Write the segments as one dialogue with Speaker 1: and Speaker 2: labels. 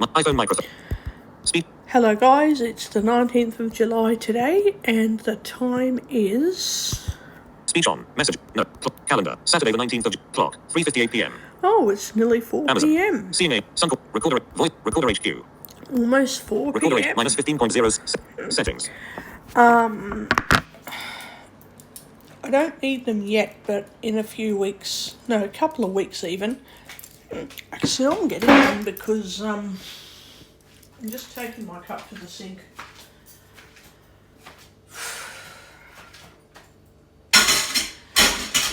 Speaker 1: iPhone microphone. Speak.
Speaker 2: Hello guys, it's the 19th of July today and the time is...
Speaker 1: Speech on. Message. No. Calendar. Saturday the 19th of clock. 3:58 p.m.
Speaker 2: Oh, it's nearly 4
Speaker 1: Amazon.
Speaker 2: p.m.
Speaker 1: CMA. Suncorp. Recorder. Voice. Recorder HQ.
Speaker 2: Almost 4
Speaker 1: Recorder
Speaker 2: p.m.
Speaker 1: minus 15.0 settings.
Speaker 2: I don't need them yet, but in a few weeks, no, a couple of weeks even. Actually, I'm getting them because I'm just taking my cup to the sink.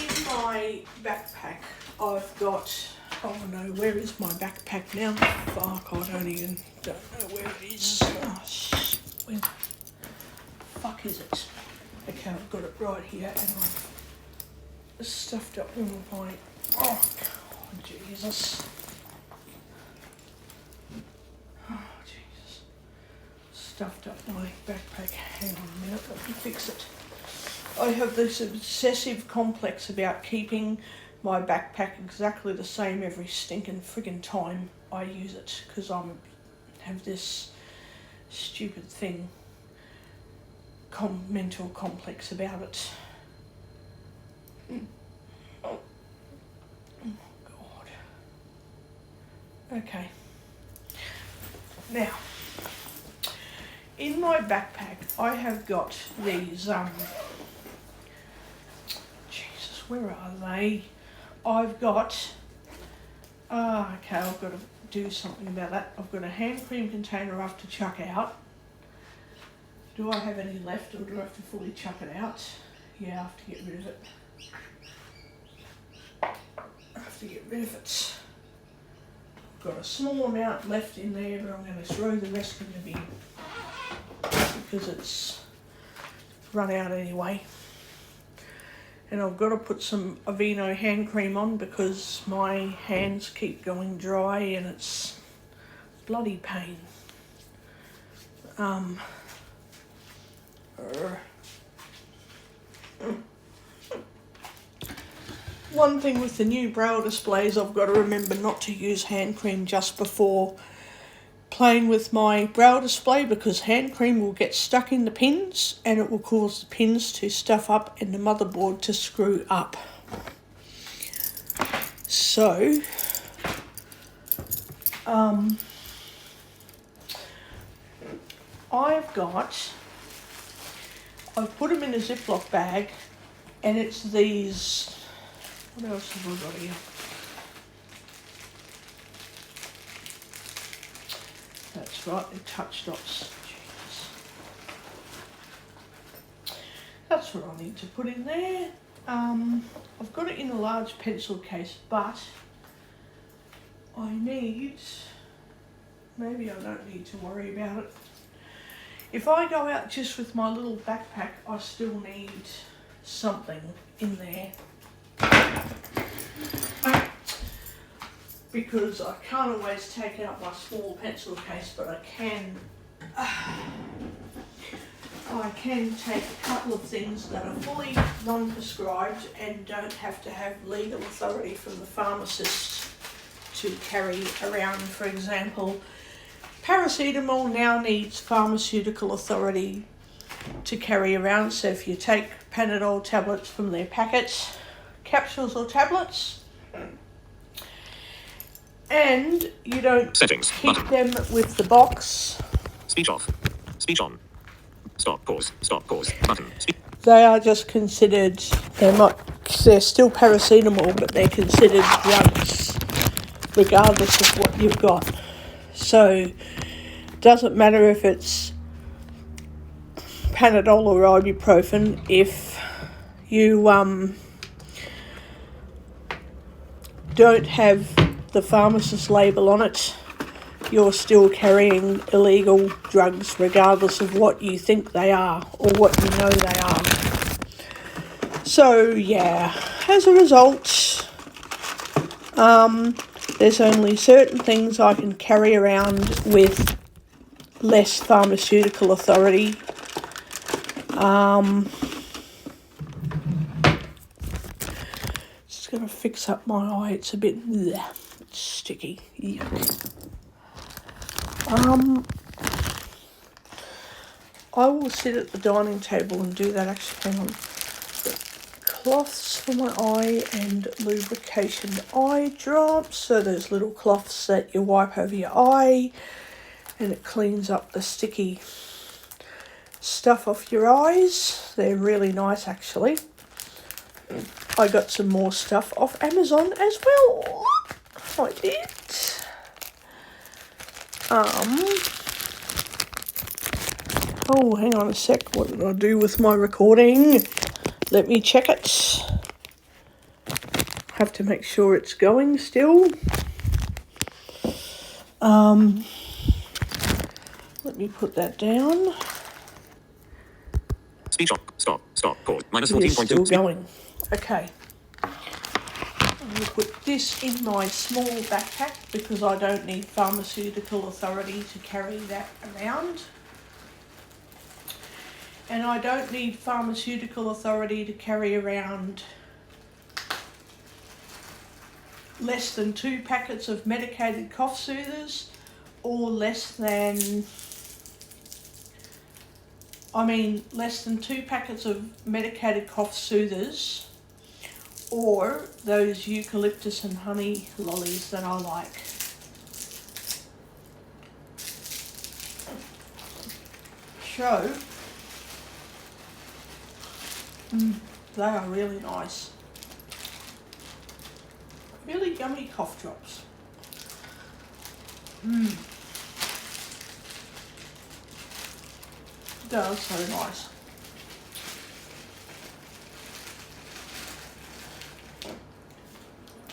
Speaker 2: In my backpack, I've got, oh no, where is my backpack now? Fuck, I don't know where it is. Oh, shit, where the fuck is it? Okay, I've got it right here, and I've stuffed up all of my, oh God, Jesus. Oh, Jesus. Stuffed up my backpack. Hang on a minute, let me fix it. I have this obsessive complex about keeping my backpack exactly the same every stinking friggin' time I use it, because I have this stupid thing, mental complex about it. Oh God. Okay. Now, in my backpack, I have got these, Jesus, where are they? I've got, okay, I've got to do something about that. I've got a hand cream container I have to chuck out. Do I have any left, or do I have to fully chuck it out? Yeah, I have to get rid of it. I've got a small amount left in there, but I'm going to throw the rest in the bin because it's run out anyway. And I've got to put some Aveeno hand cream on because my hands keep going dry and it's bloody pain. One thing with the new Braille displays, I've got to remember not to use hand cream just before playing with my Braille display, because hand cream will get stuck in the pins and it will cause the pins to stuff up and the motherboard to screw up. So, I've put them in a Ziploc bag, and it's these, what else have I got here? That's right, they're touch dots. Jesus. That's what I need to put in there. I've got it in a large pencil case, but maybe I don't need to worry about it. If I go out just with my little backpack, I still need something in there. Because I can't always take out my small pencil case, but I can take a couple of things that are fully non-prescribed and don't have to have legal authority from the pharmacist to carry around. For example, paracetamol now needs pharmaceutical authority to carry around, so if you take Panadol tablets from their packets, capsules or tablets, and you don't
Speaker 1: Settings.
Speaker 2: keep
Speaker 1: Button.
Speaker 2: them with the box.
Speaker 1: Speech off. Speech on. Stop. Pause. Stop. Pause. Button. Speech.
Speaker 2: They are just considered, they're still paracetamol, but they're considered drugs, regardless of what you've got. So, it doesn't matter if it's Panadol or ibuprofen, if you don't have the pharmacist label on it, you're still carrying illegal drugs regardless of what you think they are or what you know they are. So yeah, as a result, there's only certain things I can carry around with less pharmaceutical authority. Just gonna fix up my eye, it's a bit sticky. Yuck. I will sit at the dining table and do that. Actually, hang on. Cloths for my eye and lubrication eye drops. So there's little cloths that you wipe over your eye and it cleans up the sticky stuff off your eyes. They're really nice actually. I got some more stuff off Amazon as well. I did. Oh, hang on a sec. What did I do with my recording? Let me check it. Have to make sure it's going still. Let me put that down.
Speaker 1: Speech off. Stop. Stop. Pause. Minus
Speaker 2: It is
Speaker 1: 14.2.
Speaker 2: still going. Okay. I'm going to put this in my small backpack because I don't need pharmaceutical authority to carry that around. And I don't need pharmaceutical authority to carry around less than 2 packets of medicated cough soothers or less than 2 packets of medicated cough soothers or those eucalyptus and honey lollies that I like. So, they are really nice. Really yummy cough drops. They are so nice.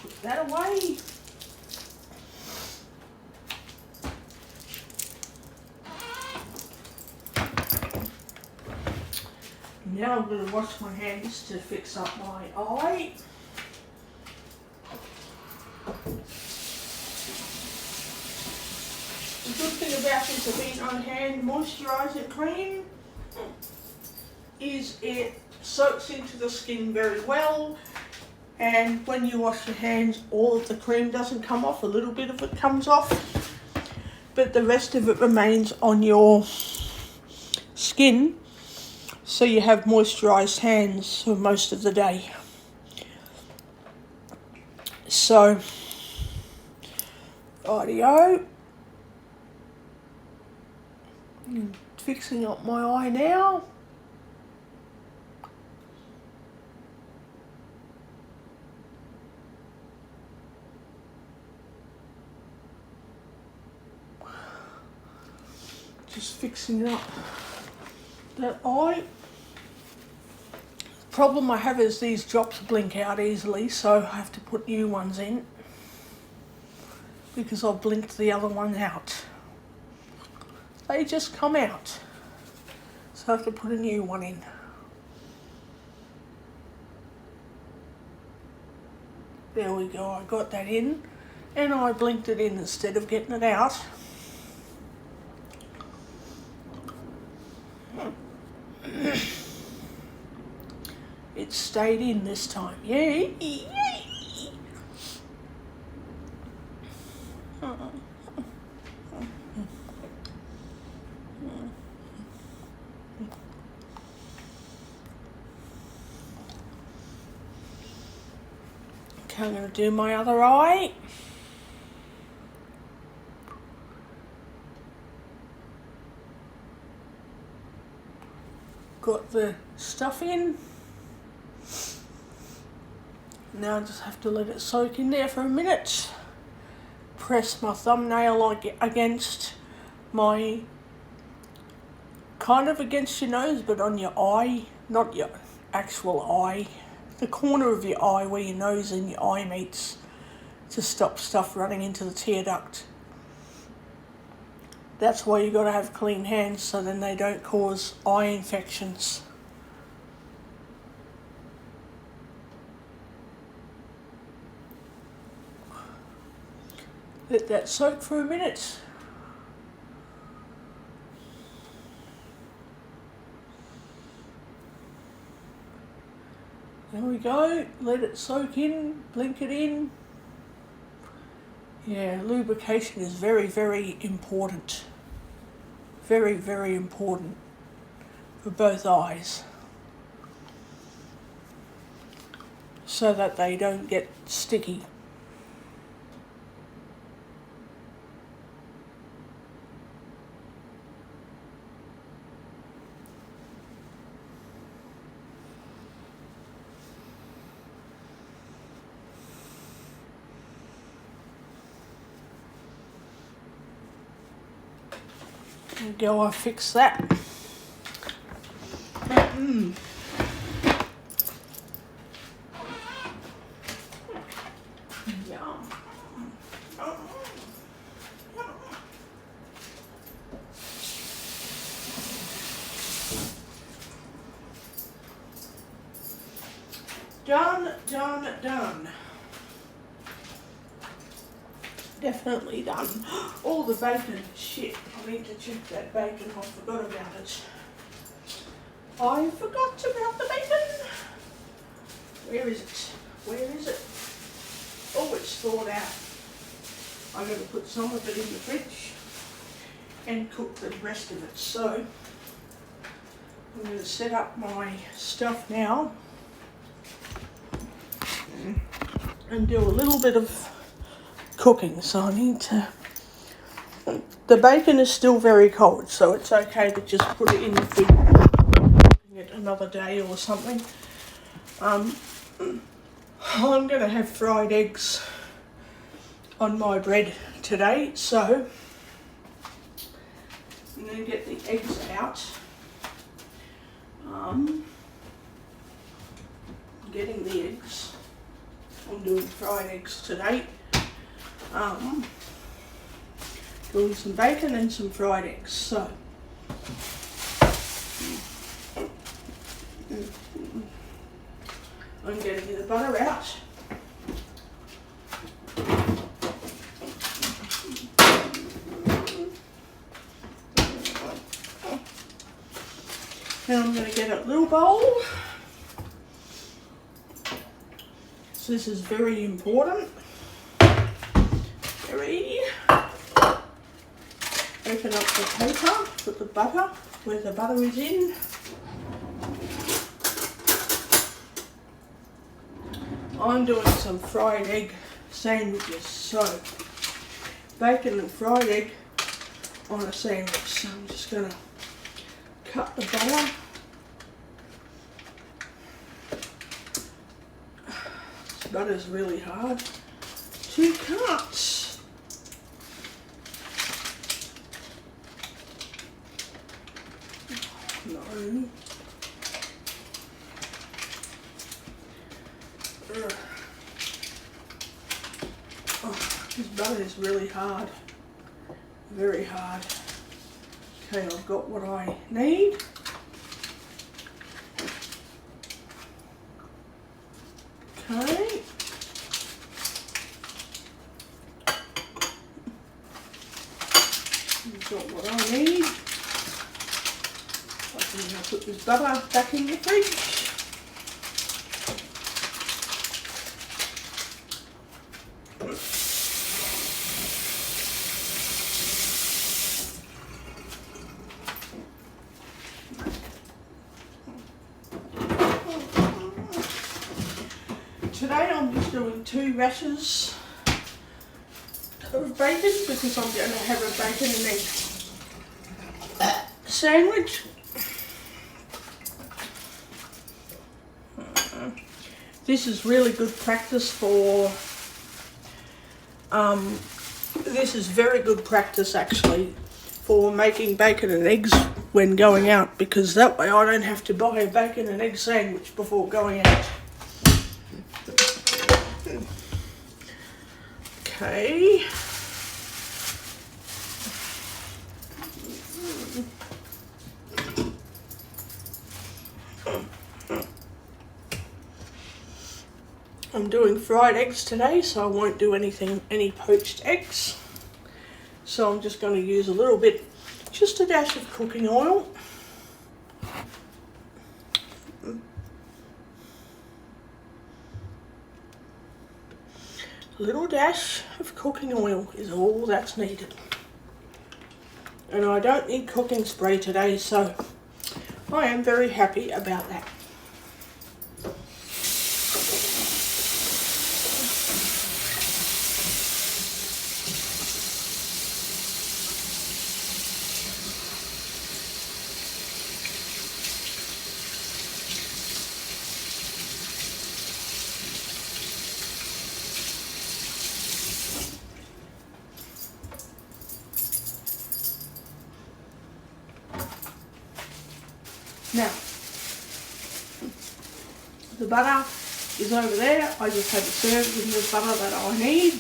Speaker 2: Put that away. Now I'm going to wash my hands to fix up my eye. The good thing about this Aveeno hand moisturising cream is it soaks into the skin very well, and when you wash your hands all of the cream doesn't come off, a little bit of it comes off, but the rest of it remains on your skin, so you have moisturised hands for most of the day. So, rightio. Fixing up my eye now. Just fixing up that eye. The problem I have is these drops blink out easily, so I have to put new ones in because I've blinked the other one out. They just come out, so I have to put a new one in. There we go, I got that in, and I blinked it in instead of getting it out. It stayed in this time, yay! Okay, I'm going to do my other eye. Got the stuff in. Now I just have to let it soak in there for a minute. Press my thumbnail against my, kind of against your nose, but on your eye, not your actual eye. The corner of your eye where your nose and your eye meets, to stop stuff running into the tear duct. That's why you got to have clean hands, so then they don't cause eye infections. Let that soak for a minute. There we go, let it soak in, blink it in. Yeah, lubrication is very, very important. Very, very important for both eyes, so that they don't get sticky. There we go, I fixed that. Yum. Done, done, done. Definitely done. All the bacon. Shit, I need to check that bacon. I forgot about it. I forgot about the bacon. Where is it? Where is it? Oh, it's thawed out. I'm going to put some of it in the fridge and cook the rest of it. So I'm going to set up my stuff now and do a little bit of cooking. So I need to, the bacon is still very cold, so it's okay to just put it in the fridge cooking it another day or something. I'm going to have fried eggs on my bread today, so I'm going to get the eggs out. Getting the eggs. I'm doing fried eggs today. Doing some bacon and some fried eggs. So I'm getting the butter out. Now I'm going to get a little bowl. So this is very important. Very. Open up the paper, put the butter where the butter is in. I'm doing some fried egg sandwiches, so bacon and fried egg on a sandwich. So I'm just going to cut the butter. This butter's really hard to cut. No. Oh, this butter is really hard. Very hard. Okay, I've got what I need. Okay. I've got what I need. I'm going to put this butter back in the fridge. Today I'm just doing 2 rashers of bacon because I'm going to have a bacon and egg sandwich. This is really good practice for, this is very good practice actually for making bacon and eggs when going out, because that way I don't have to buy a bacon and egg sandwich before going out. Okay. I'm doing fried eggs today, so I won't do any poached eggs. So I'm just going to use a little bit, just a dash of cooking oil. A little dash of cooking oil is all that's needed. And I don't need cooking spray today, so I am very happy about that. Now, the butter is over there. I just had to serve with the butter that I need.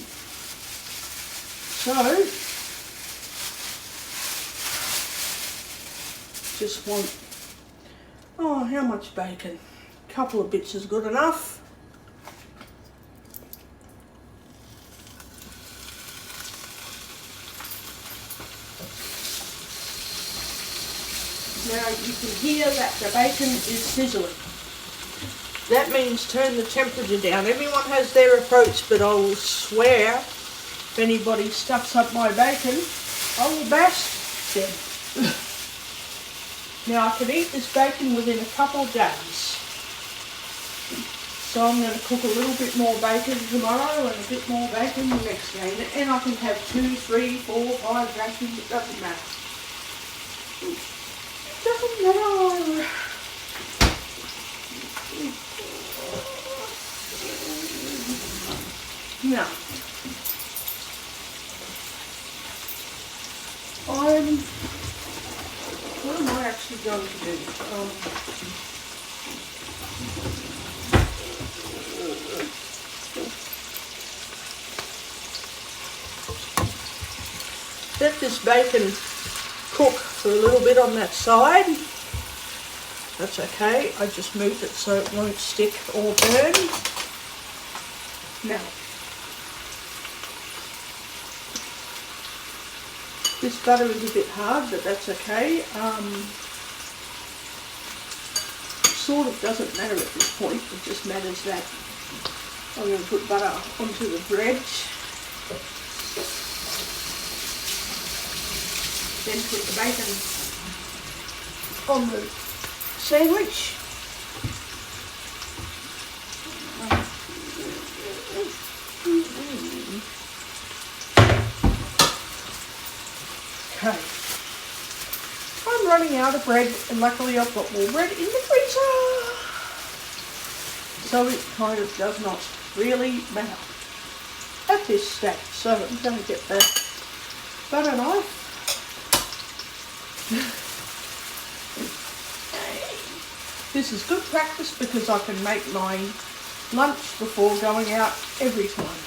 Speaker 2: So, just want, oh, how much bacon? A couple of bits is good enough. Now you can hear that the bacon is sizzling. That means turn the temperature down. Everyone has their approach, but I will swear if anybody stuffs up my bacon, I will bash them. Now I can eat this bacon within a couple of days. So I'm going to cook a little bit more bacon tomorrow and a bit more bacon the next day. And I can have 2, 3, 4, 5 rations, it doesn't matter. Doesn't matter. Now, what am I actually going to do? Let this bacon cook for a little bit on that side. That's okay. I just moved it so it won't stick or burn. Now, this butter is a bit hard, but that's okay. Sort of doesn't matter at this point. It just matters that I'm going to put butter onto the bread. Then put the bacon on the sandwich. Okay. I'm running out of bread, and luckily I've got more bread in the freezer. So it kind of does not really matter at this stage. So I'm going to get the butter knife. This is good practice because I can make my lunch before going out every time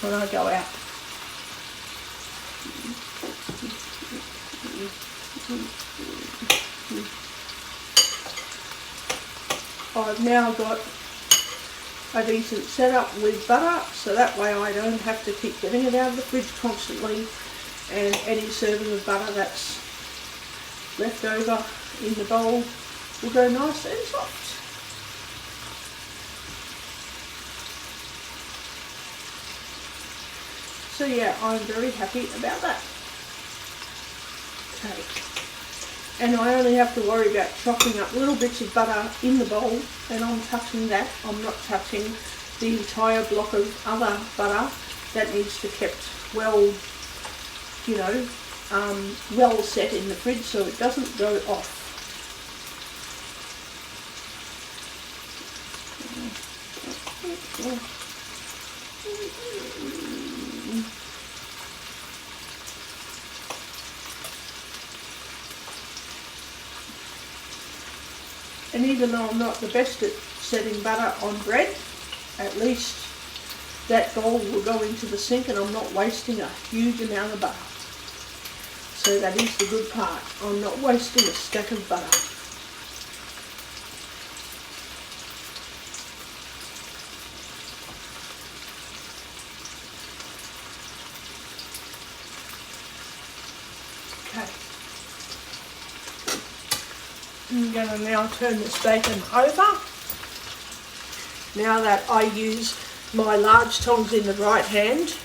Speaker 2: when I go out. I've now got a decent setup with butter, so that way I don't have to keep getting it out of the fridge constantly, and any serving of butter that's left over in the bowl will go nice and soft. So yeah, I'm very happy about that. Okay. And I only have to worry about chopping up little bits of butter in the bowl, and I'm touching that. I'm not touching the entire block of other butter that needs to be kept well, you know, well set in the fridge so it doesn't go off. And even though I'm not the best at setting butter on bread, at least that bowl will go into the sink and I'm not wasting a huge amount of butter. So that is the good part. I'm not wasting a stack of butter. Okay. I'm going to now turn this bacon over. Now that I use my large tongs in the right hand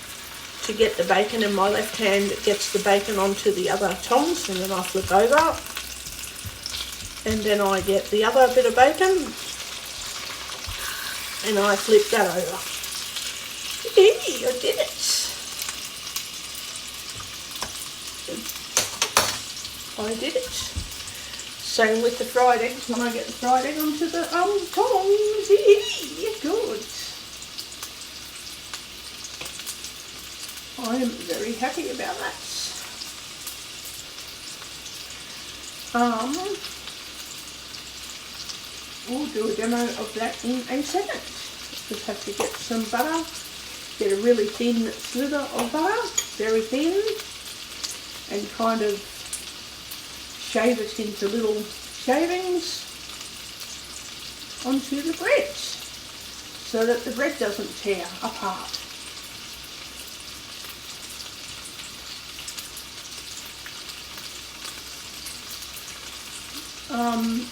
Speaker 2: to get the bacon, and my left hand gets the bacon onto the other tongs, and then I flip over and then I get the other bit of bacon and I flip that over. Hey, I did it! I did it. Same with the fried eggs, when I get the fried egg onto the tongs. Good. I am very happy about that. We'll do a demo of that in a second. Just have to get some butter. Get a really thin slither of butter, very thin, and kind of shave it into little shavings onto the bread so that the bread doesn't tear apart.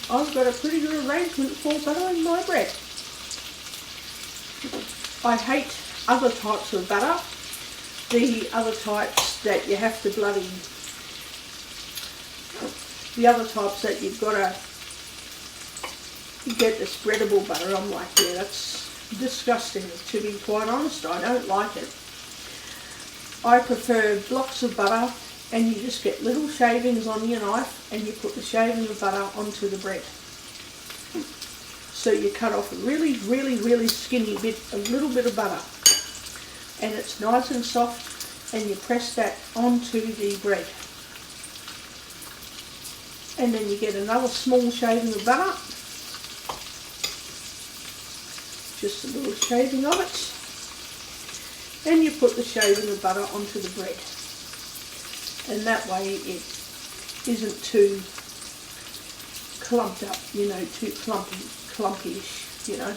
Speaker 2: I've got a pretty good arrangement for butter in my bread. I hate other types of butter, the other types that you have to the other types that you've got to get the spreadable butter. I'm like, yeah, that's disgusting, to be quite honest. I don't like it. I prefer blocks of butter, and you just get little shavings on your knife and you put the shaving of butter onto the bread. So you cut off a really, really, really skinny bit, a little bit of butter, and it's nice and soft, and you press that onto the bread. And then you get another small shaving of butter, just a little shaving of it, and you put the shaving of butter onto the bread. And that way it isn't too clumped up, you know, too clumpy-ish, you know.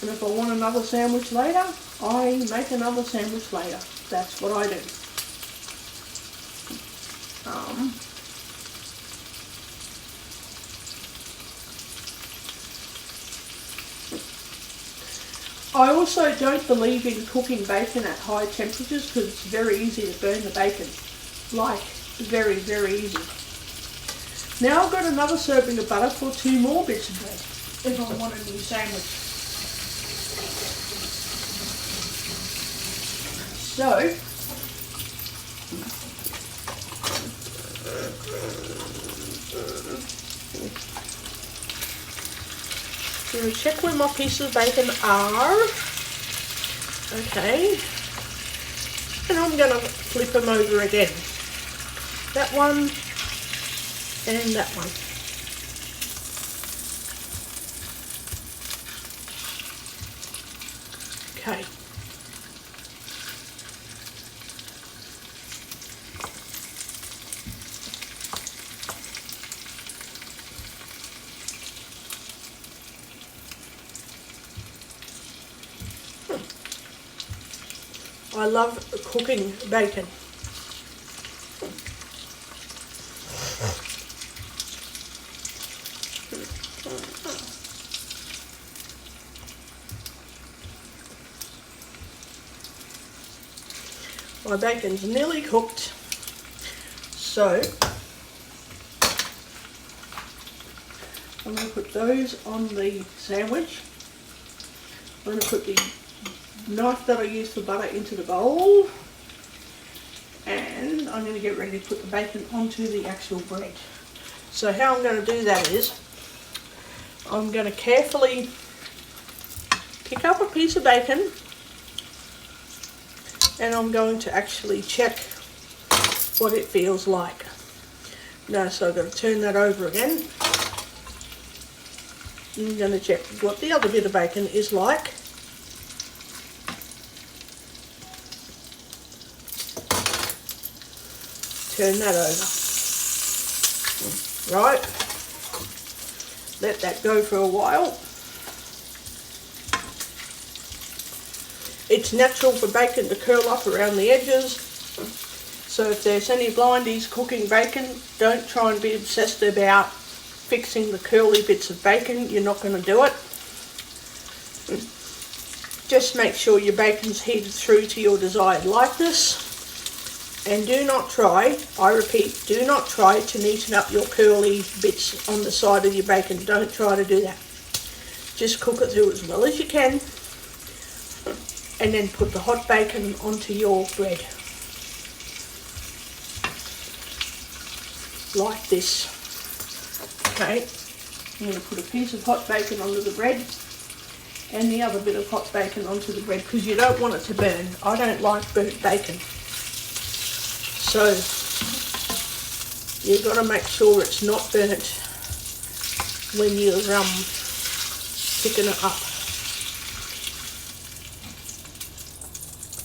Speaker 2: And if I want another sandwich later, I make another sandwich later. That's what I do. I also don't believe in cooking bacon at high temperatures because it's very easy to burn the bacon. Like, very, very easy. Now I've got another serving of butter for 2 more bits of bread if I want a new sandwich. So, I'm going to check where my pieces of bacon are. Okay. And I'm going to flip them over again. That one and that one. Okay. I love cooking bacon. My bacon's nearly cooked, so I'm going to put those on the sandwich. I'm going to put the knife that I use for butter into the bowl, and I'm going to get ready to put the bacon onto the actual bread. So how I'm going to do that is I'm going to carefully pick up a piece of bacon, and I'm going to actually check what it feels like. Now, so I'm going to turn that over again. I'm going to check what the other bit of bacon is like. Turn that over. Right. Let that go for a while. It's natural for bacon to curl up around the edges. So if there's any blindies cooking bacon, don't try and be obsessed about fixing the curly bits of bacon, you're not going to do it. Just make sure your bacon's heated through to your desired likeness. And do not try, I repeat, do not try to neaten up your curly bits on the side of your bacon. Don't try to do that. Just cook it through as well as you can. And then put the hot bacon onto your bread. Like this. Okay, I'm going to put a piece of hot bacon onto the bread. And the other bit of hot bacon onto the bread, because you don't want it to burn. I don't like burnt bacon. So you've got to make sure it's not burnt when you're picking it up.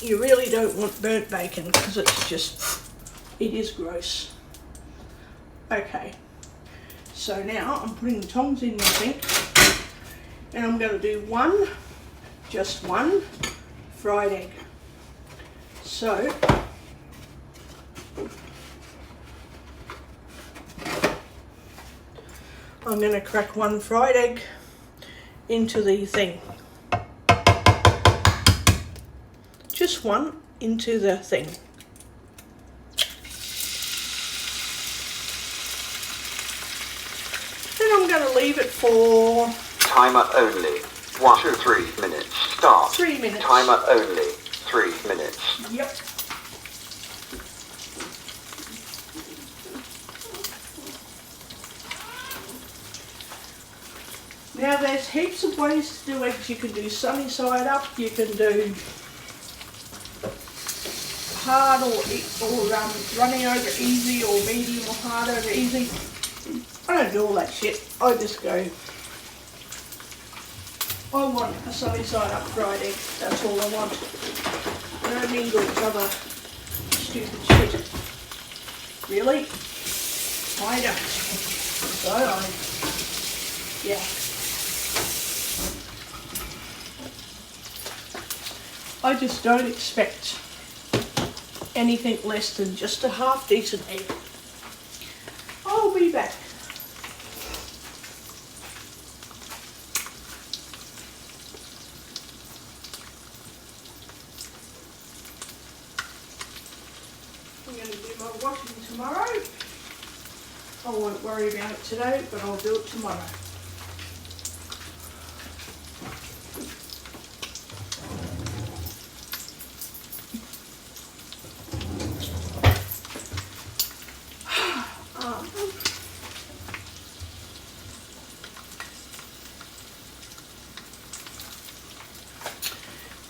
Speaker 2: You really don't want burnt bacon because it is gross. Okay, so now I'm putting the tongs in the sink and I'm going to do just one fried egg. So I'm going to crack one fried egg into the thing. Just one into the thing. Then I'm going to leave it for...
Speaker 3: Timer only. 1 to 3 minutes. Start.
Speaker 2: 3 minutes.
Speaker 3: Timer only. 3 minutes.
Speaker 2: Yep. Now there's heaps of ways to do eggs. You can do sunny side up, you can do hard or running over easy, or medium or hard over easy. I don't do all that shit. I just go, I want a sunny side up fried egg. That's all I want. I don't need all this other stupid shit. Really? I don't. So yeah. I just don't expect anything less than just a half decent egg. I'll be back. I'm going to do my washing tomorrow. I won't worry about it today, but I'll do it tomorrow.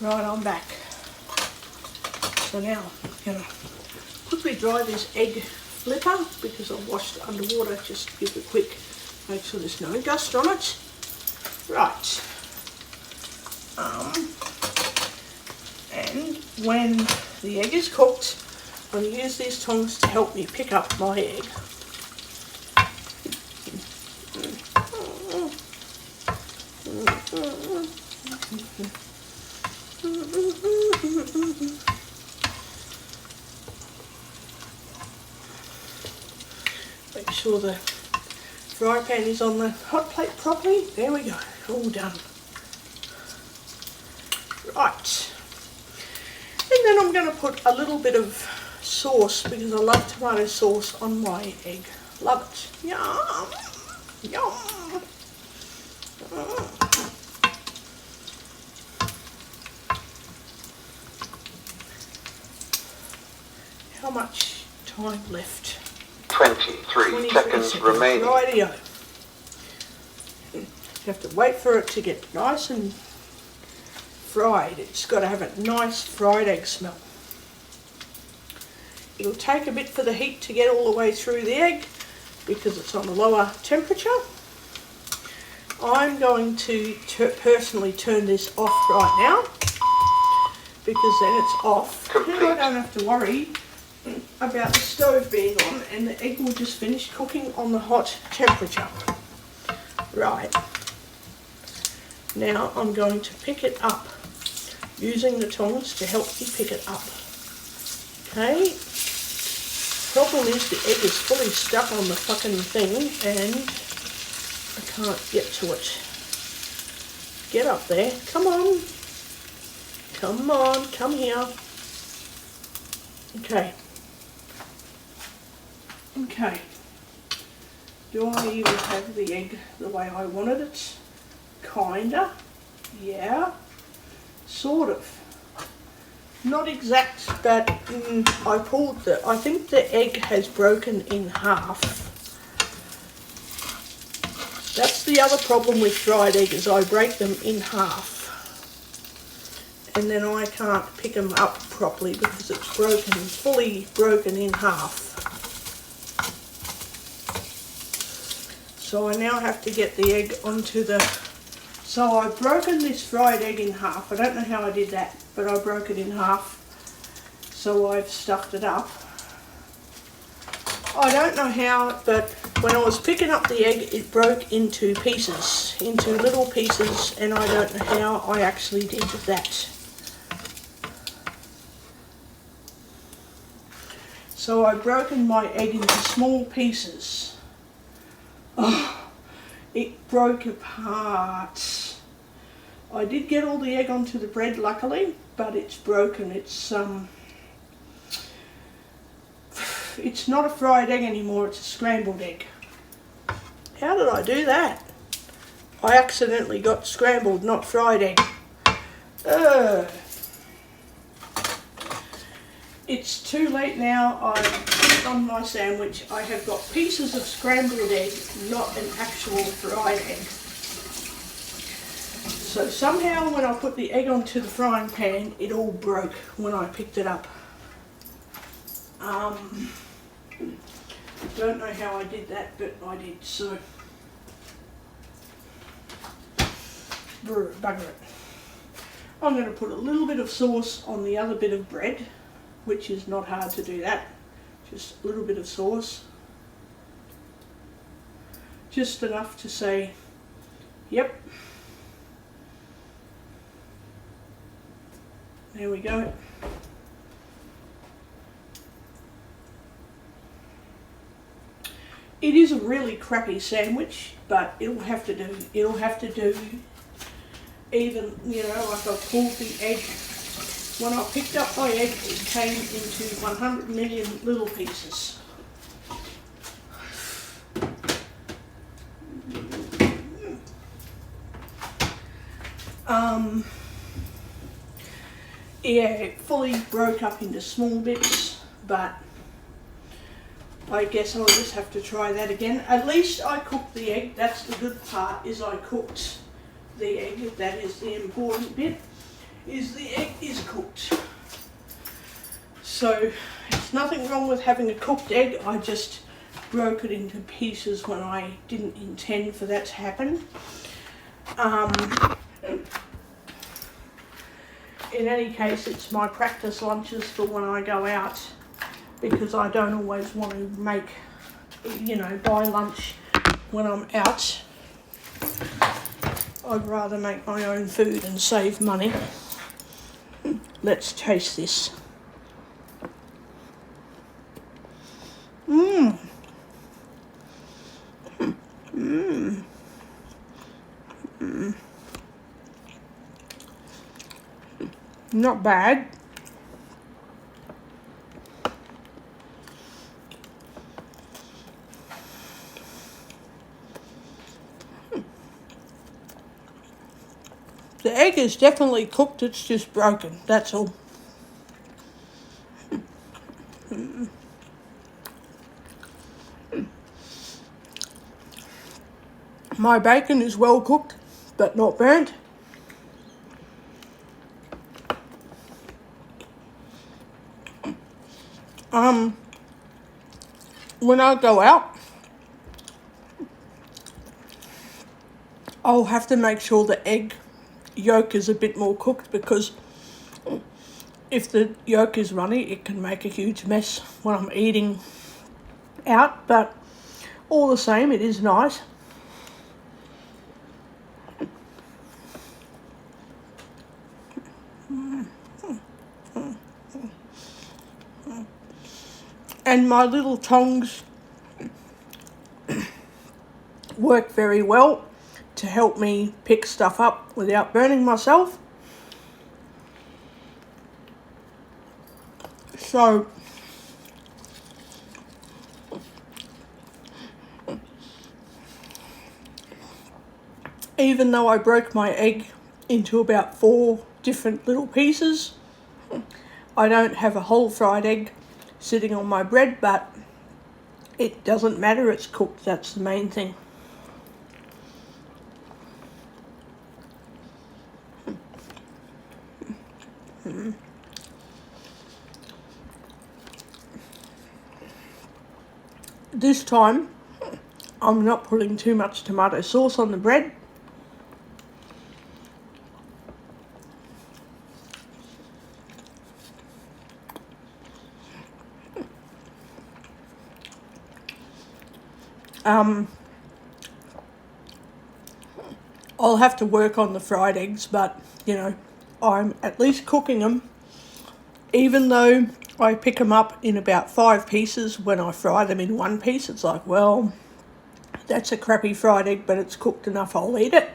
Speaker 2: Right, I'm back. So now I'm going to quickly dry this egg flipper because I've washed it underwater, just to give it a quick, make sure there's no dust on it. Right. And when the egg is cooked, I'm going to use these tongs to help me pick up my egg. Make sure the fry pan is on the hot plate properly. There we go, all done. Right. And then I'm going to put a little bit of sauce, because I love tomato sauce on my egg. Love it. Yum. Yum. How much time left?
Speaker 3: 23 seconds remaining.
Speaker 2: Rightio. You have to wait for it to get nice and fried. It's got to have a nice fried egg smell. It'll take a bit for the heat to get all the way through the egg because it's on a lower temperature. I'm going to personally turn this off right now, because then it's off.
Speaker 3: Complete.
Speaker 2: Then I don't have to worry about the stove being on, and the egg will just finish cooking on the hot temperature. Right. Now I'm going to pick it up using the tongs to help me pick it up. Okay. Problem is the egg is fully stuck on the fucking thing, and I can't get to it. Get up there. Come on. Come on. Come here. Okay. Okay. Do I even have the egg the way I wanted it? Kinda. Yeah. Sort of. Not exact, but I pulled I think the egg has broken in half. That's the other problem with fried egg, is I break them in half. And then I can't pick them up properly because it's broken, fully broken in half. So I now have to get the egg onto the... So I've broken this fried egg in half. I don't know how I did that, but I broke it in half. So I've stuffed it up. I don't know how, but when I was picking up the egg, it broke into pieces, into little pieces, and I don't know how I actually did that. So I've broken my egg into small pieces. Oh, it broke apart. I did get all the egg onto the bread, luckily, but it's broken. It's not a fried egg anymore, it's a scrambled egg. How did I do that? I accidentally got scrambled, not fried egg. It's too late now. I've done my sandwich. I have got pieces of scrambled egg, not an actual fried egg. So somehow when I put the egg onto the frying pan, it all broke when I picked it up. Don't know how I did that, but I did, so bugger it. I'm going to put a little bit of sauce on the other bit of bread, which is not hard to do that. Just a little bit of sauce. Just enough to say, yep. There we go. It is a really crappy sandwich, but it'll have to do. It'll have to do. Even, you know, like I pulled the egg. When I picked up my egg, it came into 100 million little pieces. Yeah, it fully broke up into small bits, but I guess I'll just have to try that again. At least I cooked the egg. That's the good part, is I cooked the egg. That is the important bit, is the egg is cooked. So there's nothing wrong with having a cooked egg. I just broke it into pieces when I didn't intend for that to happen. In any case, it's my practice lunches for when I go out, because I don't always want to make, you know, buy lunch when I'm out. I'd rather make my own food and save money. Let's taste this. Not bad. The egg is definitely cooked, it's just broken, that's all. My bacon is well cooked, but not burnt. When I go out, I'll have to make sure the egg yolk is a bit more cooked, because if the yolk is runny, it can make a huge mess when I'm eating out, but all the same, it is nice. And my little tongs work very well to help me pick stuff up without burning myself. So even though I broke my egg into about 4 different little pieces, I don't have a whole fried egg sitting on my bread, but it doesn't matter, it's cooked, that's the main thing. This time, I'm not putting too much tomato sauce on the bread. I'll have to work on the fried eggs, but, you know, I'm at least cooking them. Even though I pick them up in about 5 pieces, when I fry them in 1 piece, it's like, well, that's a crappy fried egg, but it's cooked enough, I'll eat it.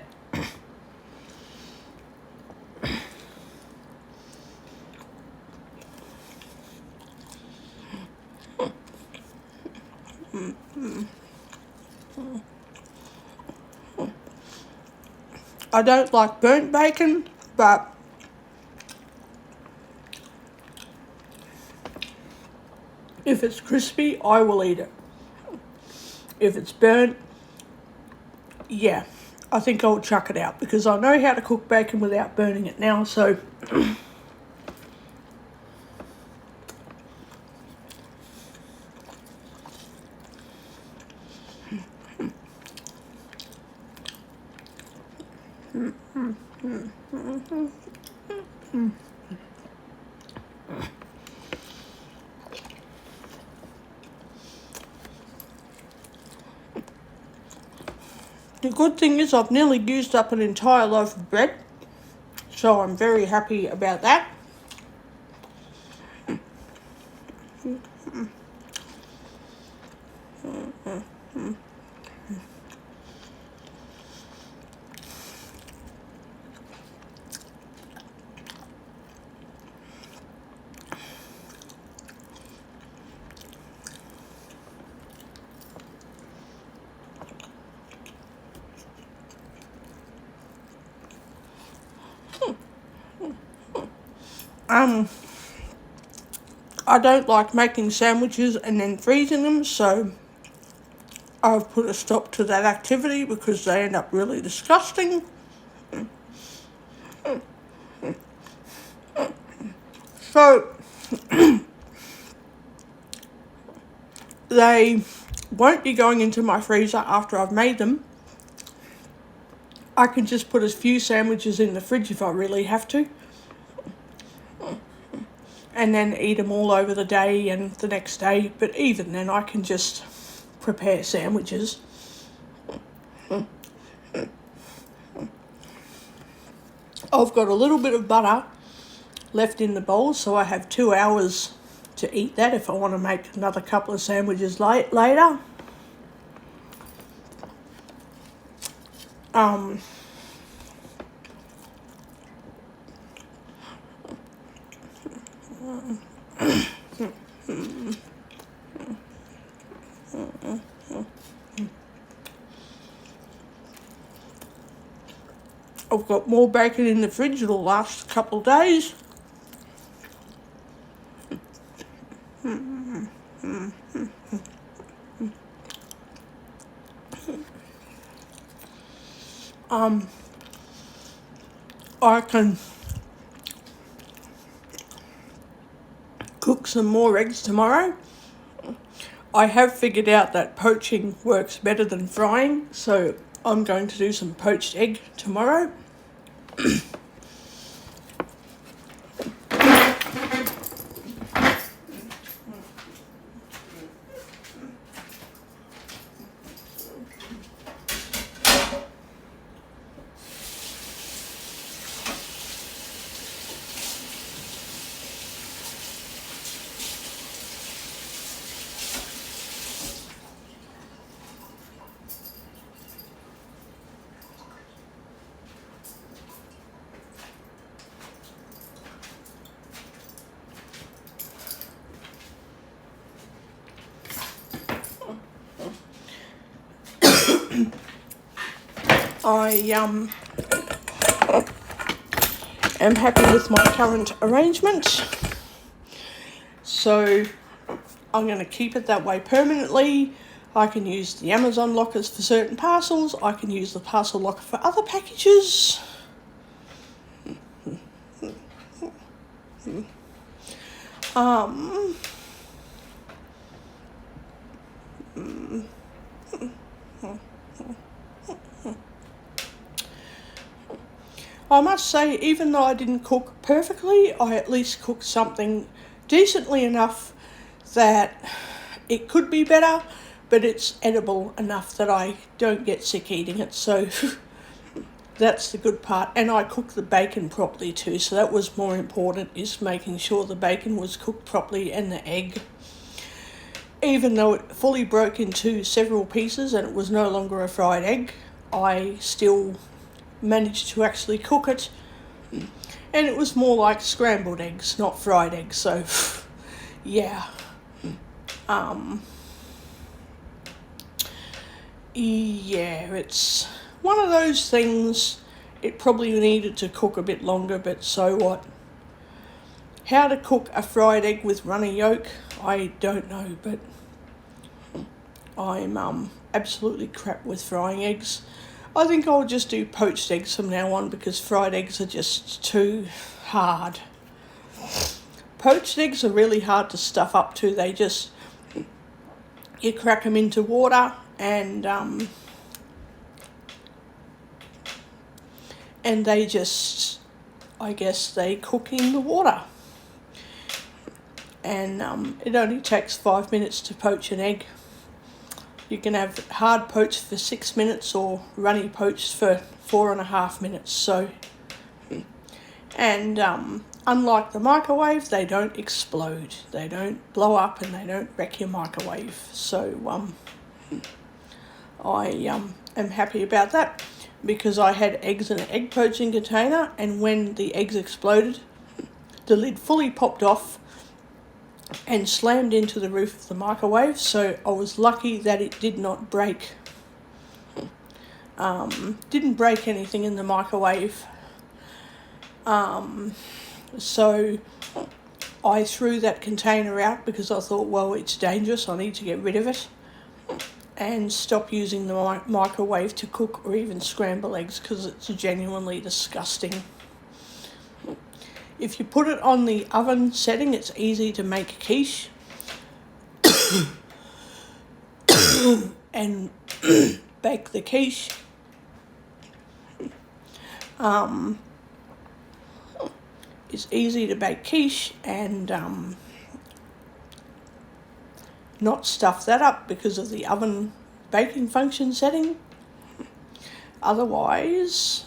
Speaker 2: I don't like burnt bacon, but if it's crispy, I will eat it. If it's burnt, yeah, I think I'll chuck it out because I know how to cook bacon without burning it now, so the good thing is I've nearly used up an entire loaf of bread, so I'm very happy about that. I don't like making sandwiches and then freezing them, so I've put a stop to that activity because they end up really disgusting. So they won't be going into my freezer after I've made them. I can just put a few sandwiches in the fridge if I really have to, and then eat them all over the day and the next day. But even then, I can just prepare sandwiches. I've got a little bit of butter left in the bowl, so I have 2 hours to eat that if I want to make another couple of sandwiches later. I've got more bacon in the fridge that'll last a couple of days. I can cook some more eggs tomorrow. I have figured out that poaching works better than frying, so I'm going to do some poached egg tomorrow. I am happy with my current arrangement. So I'm going to keep it that way permanently. I can use the Amazon lockers for certain parcels. I can use the parcel locker for other packages. I must say, even though I didn't cook perfectly, I at least cooked something decently enough that it could be better, but it's edible enough that I don't get sick eating it, so that's the good part. And I cooked the bacon properly too, so that was more important, is making sure the bacon was cooked properly and the egg. Even though it fully broke into several pieces and it was no longer a fried egg, I still managed to actually cook it, and it was more like scrambled eggs, not fried eggs, so yeah. Yeah, it's one of those things. It probably needed to cook a bit longer, but so what. How to cook a fried egg with runny yolk, I don't know, but I'm absolutely crap with frying eggs. I think I'll just do poached eggs from now on, because fried eggs are just too hard. Poached eggs are really hard to stuff up to. They just, you crack them into water and they just, I guess they cook in the water. And it only takes 5 minutes to poach an egg. You can have hard poached for 6 minutes or runny poached for 4.5 minutes. So, and unlike the microwave, they don't explode. They don't blow up and they don't wreck your microwave. So I am happy about that, because I had eggs in an egg poaching container, and when the eggs exploded, the lid fully popped off and slammed into the roof of the microwave, so I was lucky that it did not break. Didn't break anything in the microwave. So I threw that container out because I thought, well, it's dangerous, I need to get rid of it, and stop using the microwave to cook or even scramble eggs, because it's genuinely disgusting. If you put it on the oven setting, it's easy to make quiche and bake the quiche. It's easy to bake quiche and not stuff that up because of the oven baking function setting. Otherwise,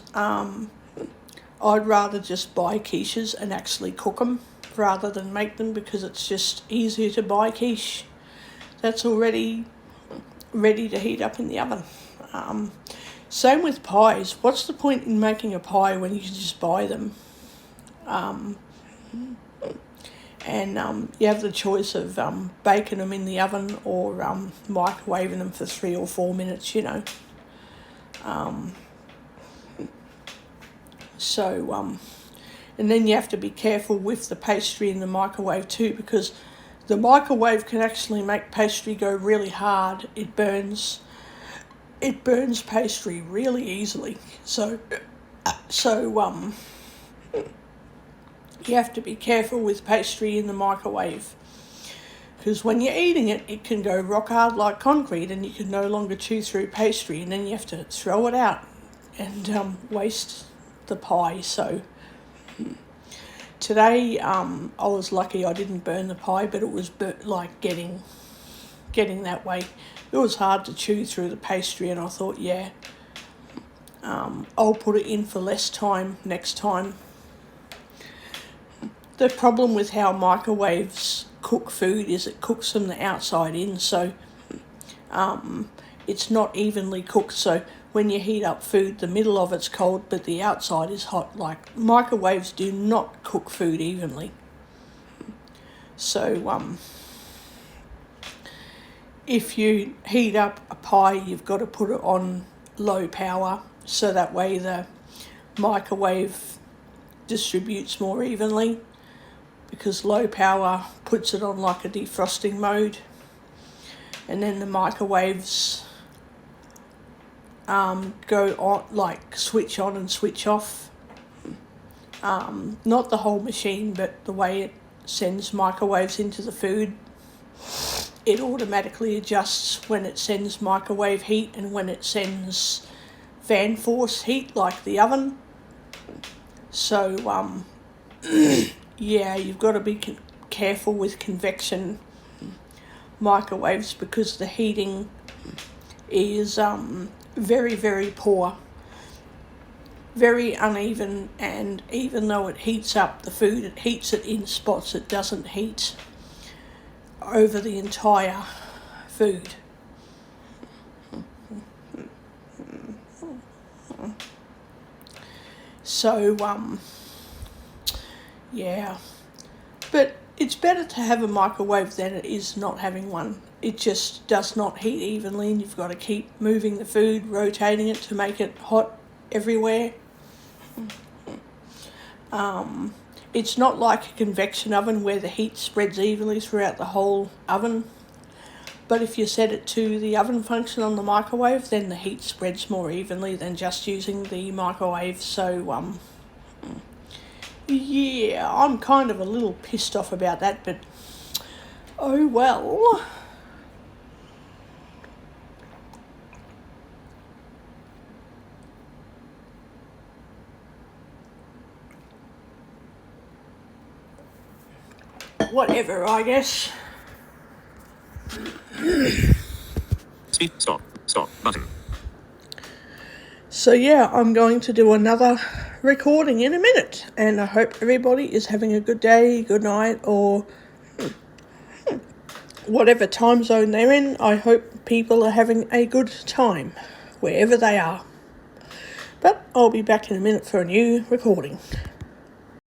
Speaker 2: I'd rather just buy quiches and actually cook them rather than make them, because it's just easier to buy quiche that's already ready to heat up in the oven. Same with pies. What's the point in making a pie when you can just buy them? And you have the choice of baking them in the oven or microwaving them for 3 or 4 minutes, you know. And then you have to be careful with the pastry in the microwave too, because the microwave can actually make pastry go really hard. It burns pastry really easily. So you have to be careful with pastry in the microwave, because when you're eating it, it can go rock hard like concrete and you can no longer chew through pastry, and then you have to throw it out and waste the pie. So today I was lucky I didn't burn the pie, but it was like getting that way. It was hard to chew through the pastry, and I thought, yeah, I'll put it in for less time next time. The problem with how microwaves cook food is it cooks from the outside in, so it's not evenly cooked. So when you heat up food, the middle of it's cold, but the outside is hot. Like, microwaves do not cook food evenly. So if you heat up a pie, you've got to put it on low power so that way the microwave distributes more evenly, because low power puts it on like a defrosting mode, and then the microwaves go on, like switch on and switch off. Not the whole machine, but the way it sends microwaves into the food, it automatically adjusts when it sends microwave heat and when it sends fan force heat like the oven. So yeah, you've got to be careful with convection microwaves, because the heating is very, very poor, very uneven, and even though it heats up the food, it heats it in spots. It doesn't heat over the entire food. So yeah, but it's better to have a microwave than it is not having one. It just does not heat evenly, and you've got to keep moving the food, rotating it to make it hot everywhere. It's not like a convection oven where the heat spreads evenly throughout the whole oven. But if you set it to the oven function on the microwave, then the heat spreads more evenly than just using the microwave. So, yeah, I'm kind of a little pissed off about that, but oh well. Whatever, I guess.
Speaker 1: Stop button.
Speaker 2: So yeah, I'm going to do another recording in a minute, and I hope everybody is having a good day, good night, or whatever time zone they're in. I hope people are having a good time, wherever they are. But I'll be back in a minute for a new recording.